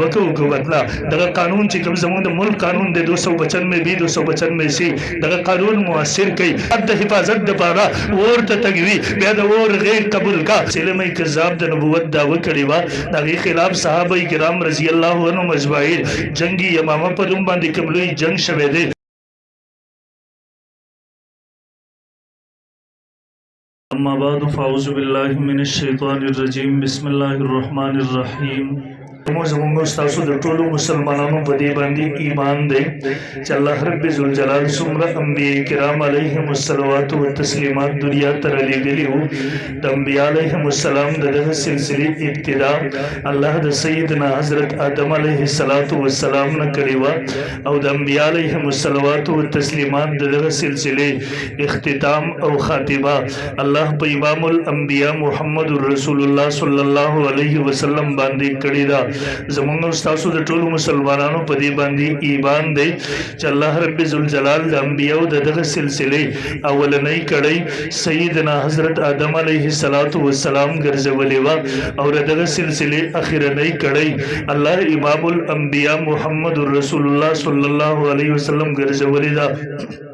وکړو کو بدلا دغه قانون چې کوم زموږ د ملک قانون د 295 بي 295 سي دغه قانون مؤثر کوي د حفاظت د پاره ورته تګوي بیا د اور غیر قبول کا سلمې کذاب د نبوت داوا کړی و دغه خلاف صحابه کرام رضی الله عنهم اجمعین جنگي یمامه په دوم باندې کوملوي جنگ شوه دی اما بعد فاعوذ بالله من الشیطان الرجیم بسم الله الرحمن الرحیم زمونږ تاسو د ټولو مسلمانانو په دې باندې ایمان دی چې الله رب ذوالجلال څومره انبیاء کرام علیهم الصلوات و تسلیمات دنیا ته رالیږلي وو د انبیاء علیهم السلام دغه سلسله ابتدا الله د سیدنا حضرت آدم علیه السلام نه کړې وه او د انبیاء علیهم الصلوات و تسلیمات دغه سلسله اختتام او خاتمه الله په امام الانبیاء محمد رسول الله صلی الله علیه وسلم باندې کړې ده زمونږ تاسو د ټولو مسلمانانو په دې باندې ایمان دی چې الله رب ذوالجلال د انبیاء دغه سلسله اولنۍ کړی سیدنا حضرت آدم علیه السلام ګرځولې وه او دغه سلسله اخرنۍ کړی الله امام الانبیاء محمد رسول الله صلی الله علیه وسلم ګرځولې ده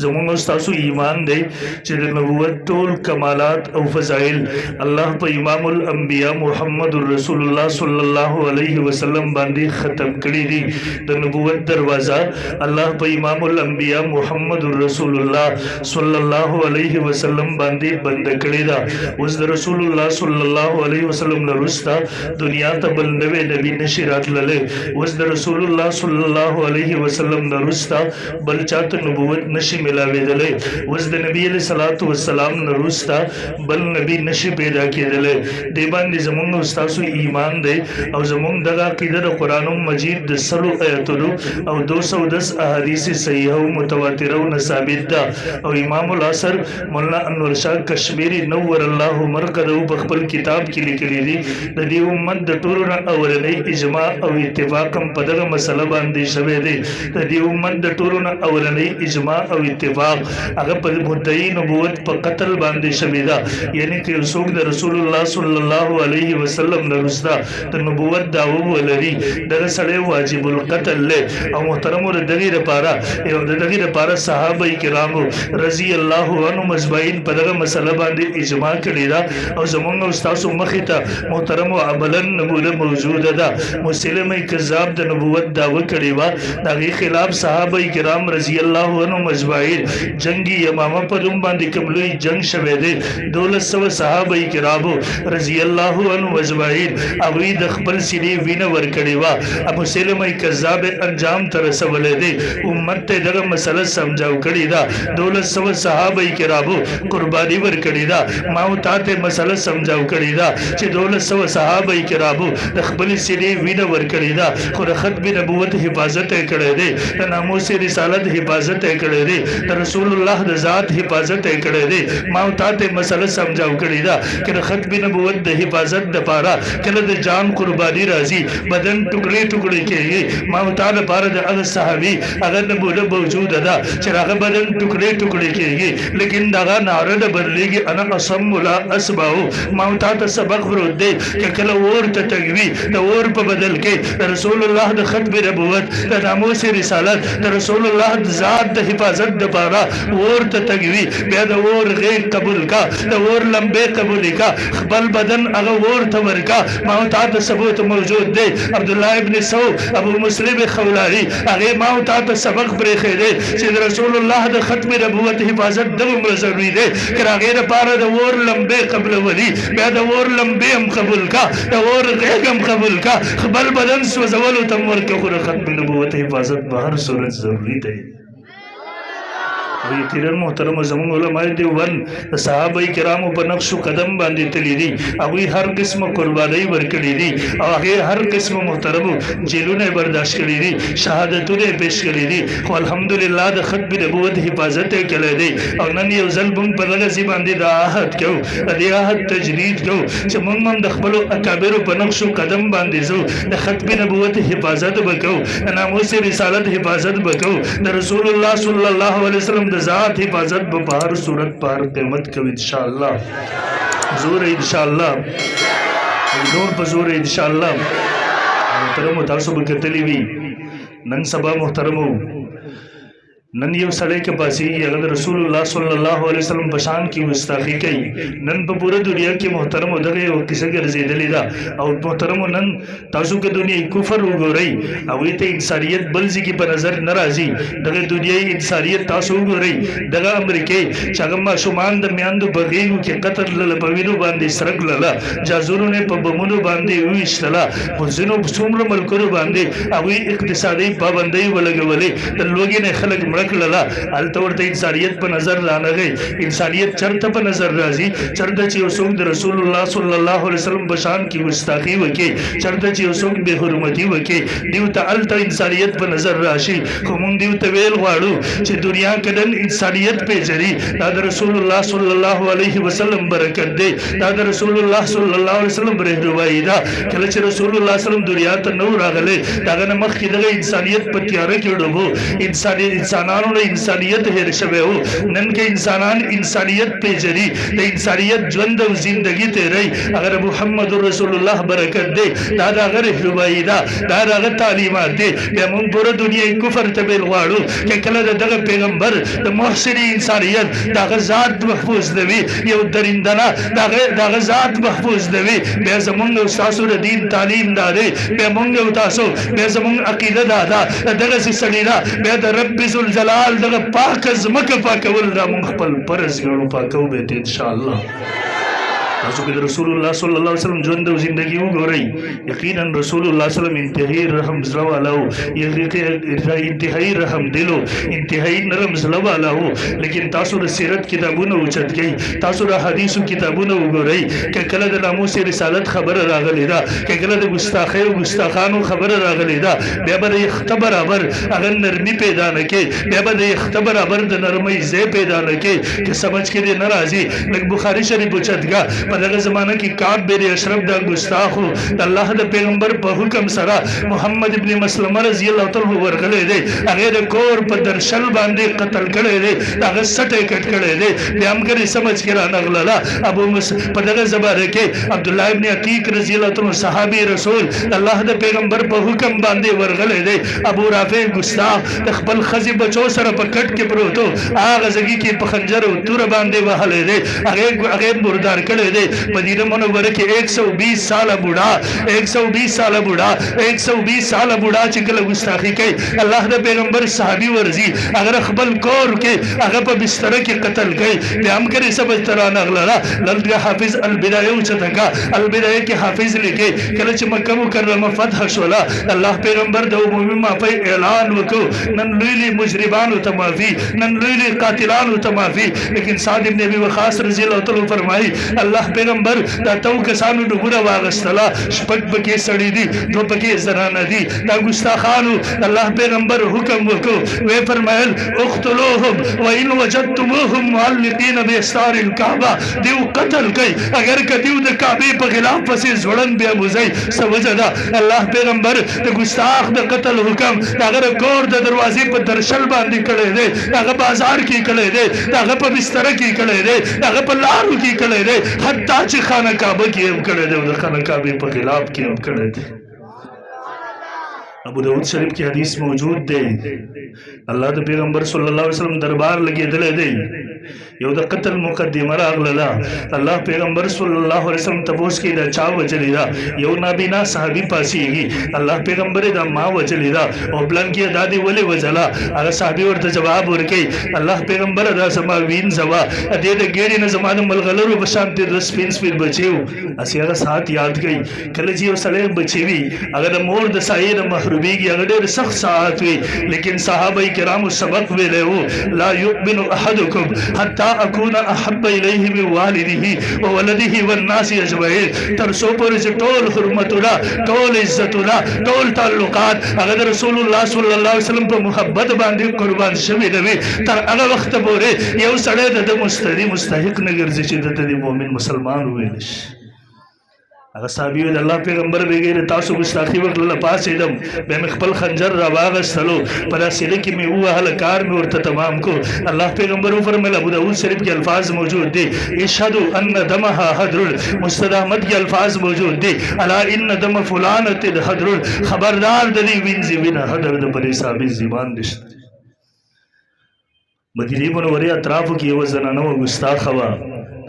زمونږ تاسو ایمان دی چې د نبوت ټول کمالات او فضائل الله په امام الانبیاء محمد رسول الله صلی الله علیه وسلم باندې ختم کړی دي د نبوت دروازه الله په امام الانبیاء محمد رسول الله صلی الله علیه وسلم باندې بند کړی دا اوس د رسول الله صلی الله علیه وسلم نه وروسته دنیا ته بل نوی نبی نشي راتللی اوس د رسول الله صلی الله علیه وسلم نه وروسته بل چاته نبوت نشي ملاویدلی اوس د نبی علیه الصلاۃ والسلام نه وروسته بل نبی نشي پیدا کېدلی دې باندې زمونږ ستاسو ایمان دی او زمونږ دغه عقیده د قرآن مجید د 100 آیتونو او 210 احادیث صحیحه او متواتره نه ثابت ده او امام العصر مولانا انور شاه کشمیری نور الله مرقده په خپل کتاب کې لیکلي دي د دې امت د ټولو نه اولنۍ اجماع او اتفاق هم په دغه مسله باندې شوی دی د دې امت د ټولو نه اولنۍ اجماع او اتفاق هغه په مدعی نبوت په قتل باندې شوی ده یعنی چې څوک د رسول الله صلی الله علیه وسلم نه وروسته د نبوت دعوه ولري دغه سړی واجب القتل له او محترم دغه لپاره یو دغه لپاره صحابه کرامو رضی الله عنهم اجمعین په دغه مسله باندې اجماع کړی ده او زمونږ استاد مخې ته محترم عملا نمونه موجوده ده مسلمه کذاب د نبوت دعوه کړی و دغه خلاف صحابه کرام رضی الله عنهم اجمعین جنگی یمامه په دوم باندې کوملوي جنگ شوه دی 1200 صحابه کرامو رضی الله عنهم اجمعین هغوی د خپل سینې وینه ورکړې وه ابو سلمه کذاب انجام ته رسولی دی امت ته دغه مسله سمجاو کړې ده 1200 صحابه کرامو قرباني ورکړې ده ما او تا ته مسله سمجاو کړې ده چې 1200 صحابه کرامو د خپل سینې وینه ورکړې ده خو د ختم نبوت حفاظت یې کړی دی د ناموس رسالت حفاظت یې کړی دی د رسول الله د ذات حفاظت یې کړی دی ما او تا ته مسله سمجاو کړې ده چې د ختم نبوت د حفاظت دپاره کله د جان قرباني راځي بدن ټوکړې ټوکړې کېږي ما او تا لپاره د هغه صحابي هغه نمونه موجوده ده چې هغه بدن ټوکړې ټوکړې کېږي لیکن دغه ناره نه بدلېږي انا اصم لا اسمع ما او تا ته سبق ورود دی چې کله اور ته تګوي د اور په بدل کې د رسول الله د ختم نبوت د ناموس رسالت د رسول الله د ذات د حفاظت دپاره اور ته تګوي بیا د اور غیږ قبول کا د اور لمبې قبول کا خپل بدن هغه اور ته ورکا ما او تا ته ثبوت موجود دی عبدالله ابن سو ابو مسلم خولاري هغه ما او تا ته سبق پرېښی دی چې د رسول الله د ختم نبوت حفاظت دومره ضروري دی که هغې دپاره د اور لمبې قبلولي بیا د اور لمبې هم قبول کا د اور غیږ هم قبول کا خپل بدن سوځولو ته هم ورکړه خو د ختم نبوت حفاظت په هر صورت ضروري دی یقینا محترم زمون علماء دیوبند د صحابه کرامو په نقش قدم باندې تللی دي هغوی هر قسمه قربانۍ ورکړي دي او هغې هر قسمه محترمو جیلونه یې برداشت کړي دي شهادتونه یې پیش کړي دي خو الحمدلله د ختم نبوت حفاظت یې کړی دی او نن یو ځل موږ په دغسې باندې د عهد کوو د دې عهد تجدید کوو چې موږ هم د خپلو اکابرو په نقش قدم باندې ځو د ختم نبوت حفاظت به کوو د ناموس رسالت حفاظت به کوو د رسول الله صلی الله علیه وسلم د ذات حفاظت به په هر صورت په هر قیمت کوي انشاءالله زور انشاءالله نور په زور انشاءالله محترمو تاسو به کتلی وي نن سبا محترمو نن یو سړی کې پاسیږي هغه د رسول الله صلی الله علیه وسلم په شان کې مستحقي کوي نن په پوره دنیا کې محترمو دغه یو کیسه ګرځېدلې ده او محترمو نن تاسو کې دنیا کفر وګورئ هغوی ته انسانیت بل ځای کې په نظر نه راځي دغه دنیایي انسانیت تاسو وګورئ دغه امریکې چې هغه ماشومان د میندو په غېږو کې قتل لله په وینو باندې سره کړله جازونو یې په بمونو باندې وویشتله په ځینو څومره ملکونو باندې هغوی اقتصادي پابندۍ ولګولې د لوږې نه خلک کړله هلته ورته انسانیت په نظر رانغی انسانیت چرته په نظر راځي چرته چې یو څوک د رسول الله صلی الله علیه وسلم په شان کې ګستاخي وکړي چرته چې یو څوک بې حرمتي وکړي دیو ته هلته انسانیت په نظر راشي خو موږ دیو ته ویل غواړو چې دنیا کې نن انسانیت پېژني دا د رسول الله صلی الله علیه وسلم برکت دی دا د رسول الله صلی الله علیه وسلم رهنمایي ده کله چې رسول الله صلی الله علیه وسلم دنیا ته نو راغلی دغه نه مخکې دغه انسانیت په تیاره کې ډوبو انسانانو له انسانیت هیر شوی وو نن کې انسانان انسانیت پیژني د انسانیت ژوند او زندگی تیری اگر محمد رسول الله برکت دی دا د هغه رهنمایي ده دا د هغه تعلیمات دی بیا موږ پوره دنیا کفر ته بیل غواړو چې کله د دغه پیغمبر د محسن انسانیت د هغه ذات محفوظ دی یو درندنه د هغه ذات محفوظ دی بیا زمونږ او ستاسو د دین تعلیم دا دی بیا موږ او تاسو بیا زمونږ عقیده دا ده دغسې سړي ده بیا د رب ذوالجلال دغه پاک ځمکه پاکول دا موږ خپل فرض ګڼو پاکو به ته انشاءالله تاسو کې رسول الله صلی الله علیه وسلم ژوند او زندگی وګورئ یقینا رسول الله صلی الله علیه وسلم انتهایی رحم زړه والا و انتهایی رحم دل و انتهایی نرم زړه والا و لیکن تاسو د سیرت کتابونه اوچت کړئ تاسو د حدیثو کتابونه وګورئ که کله د ناموس رسالت خبره راغلې ده که کله د ګستاخۍ او ګستاخانو خبره راغلې ده بیا به د یخته برابر هغه نرمي پیدا نه کوي بیا به د یخته برابر د نرمۍ ځای پیدا نه کوي که سمجھ کې دې نه راځي لږ بخاري شریف اوچتګه په دغه زمانه کې کعب بن اشرف دا ګستاخو د الله د پیغمبر په حکم سره محمد ابن مسلمه رضی الله تعالی ورغلی دی هغه د کور په درشل باندې قتل کړی دی هغه سټې کټ کړی دی بیا هم کړي سمجھ کې رانغلله په دغه زمانه کې عبد الله ابن عتیق رضی الله تعالی صحابي رسول الله د پیغمبر په حکم باندې ورغلی دی ابو رافع ګستاخ د خپل ښځې بچو سره په کټ کې پروت و هغه ځګي کې په خنجر او توره باندې وهلی دی هغه مردار کړی دی مدینه منوره کې 120 ساله بوډا 120 ساله بوډا چې کله ګستاخي کوي الله د پیغمبر صحابي ورزي اگر خپل کور کې هغه په بستر کې قتل کوي بیا هم کړي سبج ترانه غلره لږه حافظ البدایه چتکا البدایه کې حافظ لیکي کله چې مکه مکرمه فتح شوله الله پیغمبر د عمومي معافی اعلان وکړ نن لوی مجرمانو ته معافي نن لوی قاتلانو ته معافي لیکن سعد ابن ابي وقاص رضی الله تعالی فرمایي الله پیغمبر دا تو کسانو ډوګره واغستله شپږ پکې سړي دي دو پکې زنانه دي دا ګستاخانو الله پیغمبر حکم وکړو وی فرمایل اقتلوهم وان وجدتموهم معلقین باستار الكعبه دیو قتل کوي اگر کدیو د کعبه په خلاف پسې ځوړن بیا بوزي سوجدا الله پیغمبر د ګستاخ د قتل حکم هغه کور د دروازې په درشل باندې کړی دی هغه بازار کې کړی دی هغه په بستر کې کړی دی هغه په لارو کې کړی دی حتی چې خانه کعبه کې هم کړی دی او د خانه کعبه په خلاف کې هم کړی دی ابو داود شریف کی حدیث موجود دی الله د پیغمبر صلی الله علیه وسلم دربار لګېدلی دی یو د قتل مقدمه راغله الله پیغمبر صلی الله علیه وسلم تپوس کې دا چا وجلی دا یو نابینا صحابي پاسیږي الله پیغمبر دا ما وجلی دا او بلن کې دادی ولې وجلا هغه صحابي ورته جواب ورکړي الله پیغمبر دا سما وین زوا دې د ګېړې نه زمانه ملغلرو په شان ته د سپین سپین بچیو اسی هغه سات یاد کړي کله چې یو سړی بچی وي هغه د مور د سایې نه محرومیږي هغه ډېر سخت ساعت وي لیکن صحابه کرامو سبق ویلی وو لا یؤمن احدکم حتی اكون احب اليه من والده وولده والناس اجمعين تر سو پر ټول حرمتونه ټول عزتونه ټول تعلقات هغه رسول الله صلی الله علیه وسلم په محبت باندې قربان شوی دی تر هغه وخت پورې یو سړی د مستحق نه ګرځي چې د مؤمن مسلمان ویل شي هغه صحابي د الله پیغمبر بغیر تاسو ګستاخی وکړه پاسېدم به مې خپل خنجر را واغستلو په داسې کې مې ووهله کار مې ورته تمام کو الله پیغمبر وفرمایل ابو داود شریف کې الفاظ موجود دي اشهد ان دمها حضر مستد احمد کې الفاظ موجود دي الا ان دم فلانه حضر خبردار د دې وینځي وینه حضر د بری صاحب زبان نشته مدینه منوره اطرافو کې یو زنانه و ګستاخ وا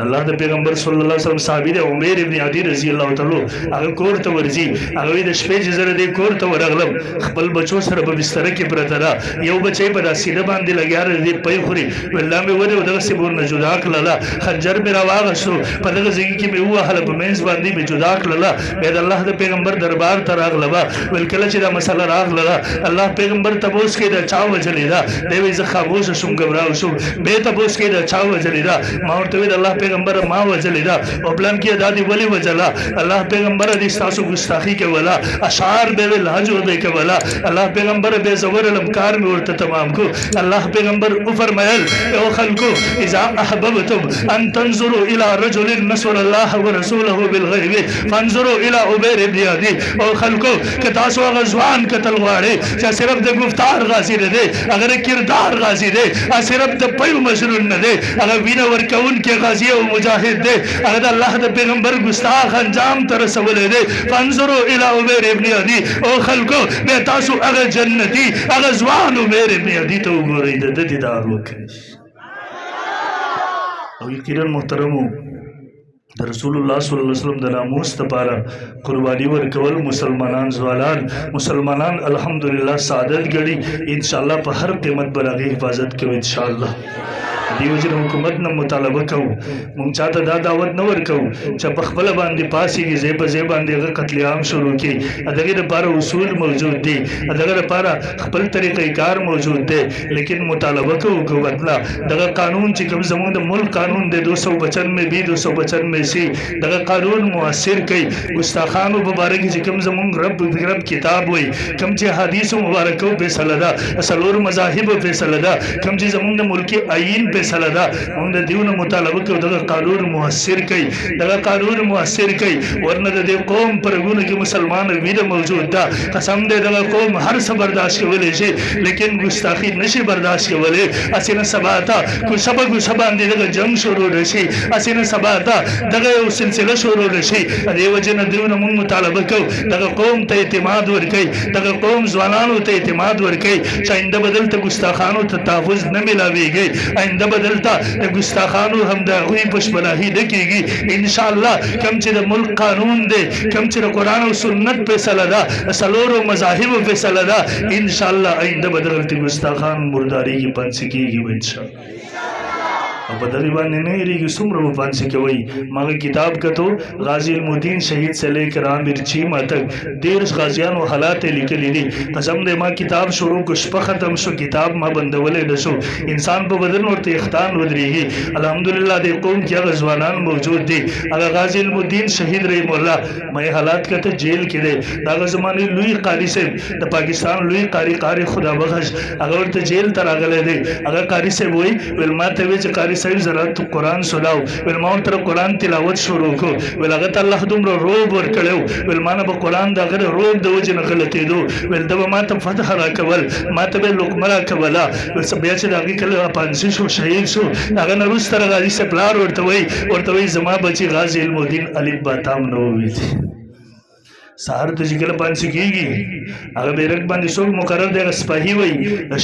الله د پیغمبر صلی الله علیه وسلم صحابي د عمر ابن عدي رضی الله تعالی هغه کور ته ورځي هغه د شپې چې زره د کور ته ورغلم خپل بچو سره په بستر کې پرته را یو بچي په داسې باندې لګیار دې پي خوري ولله مې وره دغه سیبور نه جدا کړله خنجر مې راواغسو په دغه ځای کې مې وهله په منځ باندې مې جدا کړله به د الله د پیغمبر دربار ته راغله ول کله چې دا مسله راغله الله پیغمبر تبوس کې دا چا وجلې دا دوی زه خاموش شوم ګبراو شو به تبوس کې دا چا وجلې دا ما ورته د الله پیغمبر ما وجلې دا او بلم کې دادی ولی وجلا الله پیغمبر دې تاسو ګستاخی کې ولا اشعار به ول حجو به کې ولا الله پیغمبر به زور الکار مې ورته تمام کو الله پیغمبر او فرمایل او خلکو اذا احببتم ان تنظروا الى رجل نصر الله ورسوله بالغيب فانظروا الى عبير بن عدي او خلکو که تاسو غزوان قتل غواړي چې صرف د گفتار غازی نه دی اگر کردار غازی دی صرف د پيو مشرون نه دی هغه وینه ورکون کې غازی او مجاهد دی هغه الله د پیغمبر ګستاخ انجام تر رسول دی فانظروا الى عمر ابن عدي او خلکو به تاسو هغه جنتی هغه ځوان عمر ابن عدي ته وګورئ د دیدار وکړئ او یقینا محترمو د رسول الله صلی الله علیه وسلم د ناموس لپاره قرباني ورکول مسلمانان ځوانان مسلمانان الحمدلله سعادت غړي ان شاء الله په هر قیمت برغه حفاظت کوي ان شاء الله دیو جن حکومت نه مطالبه کوو مونږ چاته دا دعوت نه ورکو چې په خپل باندې پاسيږي زې په زې باندې قتل عام شروع کړي دغه لپاره اصول موجود دي دغه لپاره خپل طریقې کار موجود دي لیکن مطالبه کوو حکومت نه دغه قانون چې کوم زموږ د ملک قانون دی 295 بي 295 سي دغه قانون مؤثر کوي ګستاخانو مبارک چې کوم زموږ رب کتاب وي کوم چې حدیث مبارک په فیصله ده سلور مذاهب په فیصله ده کوم چې زموږ د ملکی آئین فیصله ده موږ د دیونه مطالبه کوو دغه قانون مؤثر کوي دغه قانون مؤثر کوي ورنه د قوم پرګونه کې مسلمان ویده موجود ده قسم دې دغه قوم هر څه برداشت کولی شي لیکن ګستاخی نشي برداشت کولی اسینه سباتا کو سبا باندې دغه جنگ شروع شي اسینه سباتا دغه یو سلسله شروع شي دې وجه نه دیونه موږ مطالبه کوو دغه قوم ته اعتماد ورکړي دغه قوم ځوانانو ته اعتماد ورکړي چې آینده بدل ته ګستاخانو ته تحفظ نه ملاويږي آینده بدلتا د ګستاخانو هم د غوی پښبلاهي د کیږي ان شاء الله کم چې د ملک قانون دی کم چې د قران او سنت فیصله ده سلورو مذاهب فیصله ده ان شاء الله آینده بدلت ګستاخان مرداري کې پنځ کیږي ان شاء الله او په دغه باندې نه ریږي څومره پانسي کوي ماغه کتاب کتو غازی المدین شهید سے لے کر عامر چیما تک دیر غازیانو حالات لیکلي دي قسم دې ما کتاب شروع کو شپه ختم شو کتاب ما بندولې دسو انسان په بدن ورته اختان ودرېږي الحمدلله دې قوم کې غزوانان موجود دي هغه غازی المدین شهید رحم الله مې حالات کته جیل کې دي دا زمانه لوی قاری صاحب د پاکستان لوی قاری خدا بخش هغه ورته جیل ته راغله دي هغه قاری صاحب وای ول ماته وی چې قاری صاحب زرا تو قرآن سناو ول ما تر قرآن تلاوت شروع کو ول هغه الله دومره روب ور کړو ول ما نه قرآن دا غره روب د وجه نه غلطې دو ول دا ما ته فتح را کول ما ته لقمه را کولا ول بیا چې دا کله پانسي شو شهید شو هغه نه روس تر غازی سپلار ورته وی زما بچي غازی المدین الف با تام نو وی سهار ته چې کله پانسي کېږي هغه بیرک باندې څوک مقرر دی سپاهي وي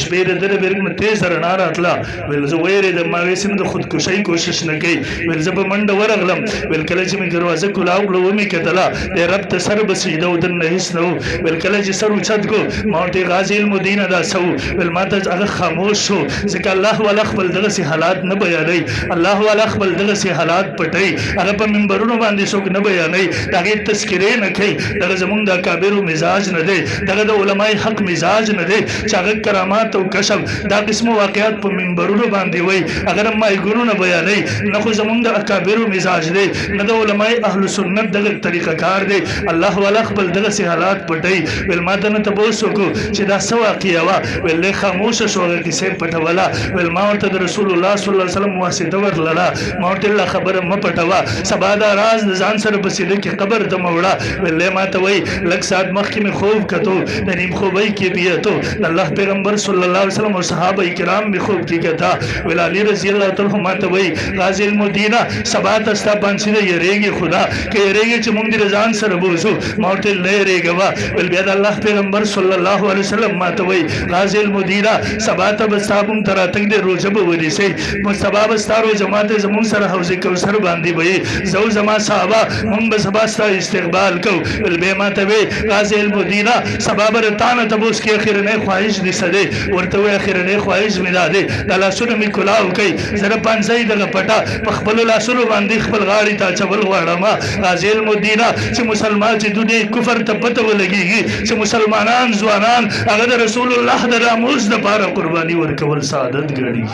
شپې د دره بیرک نه تیز رڼا راتله ویل زه ویرېدم ما ویسم د خودکشۍ کوشش نه کوي ویل زه په منډه ورغلم ویل کله چې مې دروازه کولاو کړه ومې کتله د رب ته سر به سجده ودننه هېڅ نه و ویل کله چې سر اوچت کو ما ورته غازي المدین ادا سو ویل ما ته هغه خاموش شو ځکه الله والا خپل دغسې حالات نه بیانوي الله والا خپل دغسې حالات پټوي هغه په منبرونو باندې څوک نه بیانوي د هغې تذکرې نه کوي د دغه زمونږ د اکابرو مزاج نه دی دغه د علماء حق مزاج نه دی چې هغه کرامات او کشف دا قسم واقعات په منبرونو باندې وای اگر ما ګورونه بیانې نه خو زمونږ د اکابرو مزاج دی نه د علماء اهل سنت دغه طریقه کار دی الله والا خپل دغه سي حالات پټي ول ماته نه تاسو کو چې دا سو واقعیا وا ول خاموش شوګه کیسه پټولا ول ما ورته د رسول الله صلی الله علیه وسلم واسطه ورللا ما ورته الله خبره م پټوا سبا دا راز د ځان سره بسیده کې قبر ته موړه ول ما ته وای لک سات مخکې می خوب کتو د نیم خوبای کې بیاته الله پیغمبر صلی الله علیه وسلم او صحابه کرام می خوب کې کتا ول علی رضی الله تعالی ما ته وای غازی المدینه سبا تاسو باندې یریږي خدا کې یریږي چې مونږ د ځان سره بوزو ما ورته لریږي ول بیا د الله پیغمبر صلی الله علیه وسلم ما ته وای غازی المدینه سبا ته بستابم تراتنګ د روزه به ودی سي مستباب ستارو جماعت زمون سره حوض کوثر باندې وي زو زما صحابه مونږ به سبا ستا استقبال کو ول به ما ته وای غازی المدینه سبا برتانه تبوس کې اخر نه خواهش دي سده ورته وای اخر نه خواهش مې ده د لاسونو می کلاو کوي زره پانځي دغه پټه په خپل لاسونو باندې خپل غاړي ته چول غواړم غازی المدینه چې مسلمان چې دنیا کفر ته پته ولګيږي چې مسلمانان ځوانان هغه د رسول الله د راموز د پاره قرباني ورکول سعادت ګڼي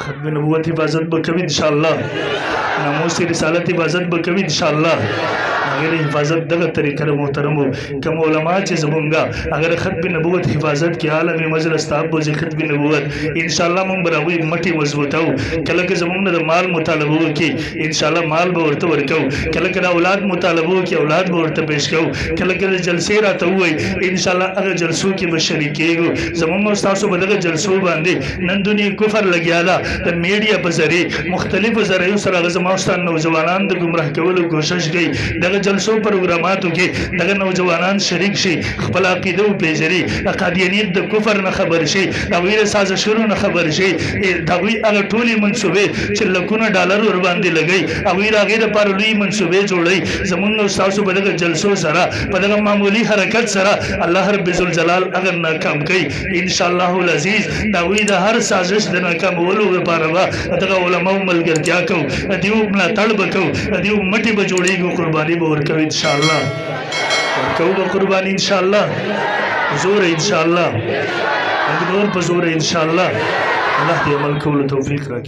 ختم نبوت حفاظت بکوي ان شاء الله ناموس رسالت حفاظت بکوي ان شاء الله اگر حفاظت دغه طریقه محترمو کوم علما چې زمونږه اگر ختم نبوت حفاظت کې عالمي مجلس تاب بوزي ختم نبوت ان شاء الله مونږ براوي مټي مضبوطو کله که زمونږ د مال مطالبه کې ان شاء الله مال به ورته ورکو کله که اولاد مطالبه کې اولاد به ورته پېښ کو کله که جلسې راته وای ان شاء الله هغه جلسو کې به شریکېږو زمونږ استادو په دغه جلسو باندې نن دنیا کفر لګیاله د میډیا په ذریعہ مختلفو ذرایعو سره زموږ استاد نوجوانان د گمراه کولو کوشش کوي دغه جلسو پروګراماتو کې دغه نوجوانان شریک شي خپل عقیده او پیژري قادیانیت د کفر نه خبر شي دا ویره سازشونو نه خبر شي دا وی هغه ټولي منسوبې چې لکونه ډالر ور باندې لګي او ویره غیر پر لوی منسوبې جوړي زمونږ استادو په دغه جلسو سره په دغه معمولی حرکت سره الله رب ذوالجلال هغه ناکام کوي ان شاء الله العزیز دا وی د هر سازش د ناکامولو لپاره دغه علماء ملګرتیا کو دیو ملاتړ وکړو دیو مټي به جوړیږي قرباني به ورکوي ان شاء الله ورکوو به قرباني ان شاء الله زور ان شاء الله نور په زور ان شاء الله الله دې عمل کولو توفیق راکړي